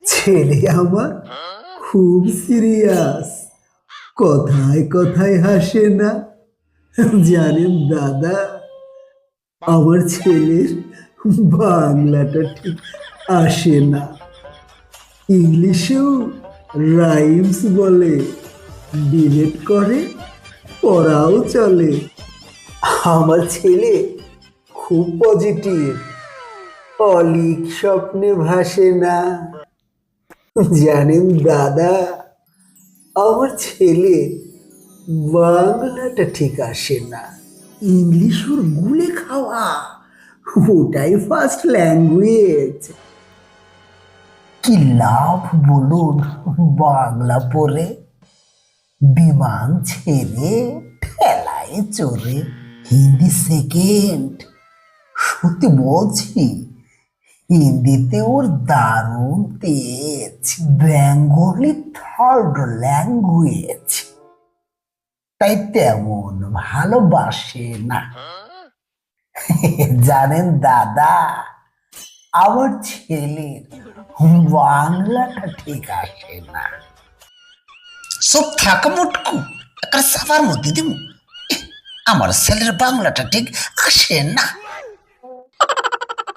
ছেলে আমার খুব সিরিয়াস, কথায় কথায় হাসে না। জানেন দাদা, আমার ছেলের বাংলাটা ঠিক আসে না। ইংলিশেও রাইমস বলে, ডিবেট করে, পড়াও চলে। আমার ছেলে খুব পজিটিভ, অলিক স্বপ্নে ভাসে না। জানেন দাদা, আমার ছেলে বাংলাটা ঠিক আসে না। ইংলিশ ওর গুলে খাওয়া, ওটাই ফার্স্ট ল্যাঙ্গুয়েজ। কি লাভ বলুন বাংলা পড়ে? বিমান ছেড়ে ঠেলায় চড়ে। হিন্দি সেকেন্ড, সত্যি বলছি, হিন্দিতে ওর দারুণ তেজ। বেঙ্গলি থার্ড ল্যাঙ্গুয়েজ, তাই তেমন ভালোবাসে না। জানেন দাদা, আমার ছেলের বাংলাটা ঠিক আসে না। সব থাকা মুটকু একটা সাফার মধ্যে দিব। আমার ছেলের বাংলাটা ঠিক আসে না।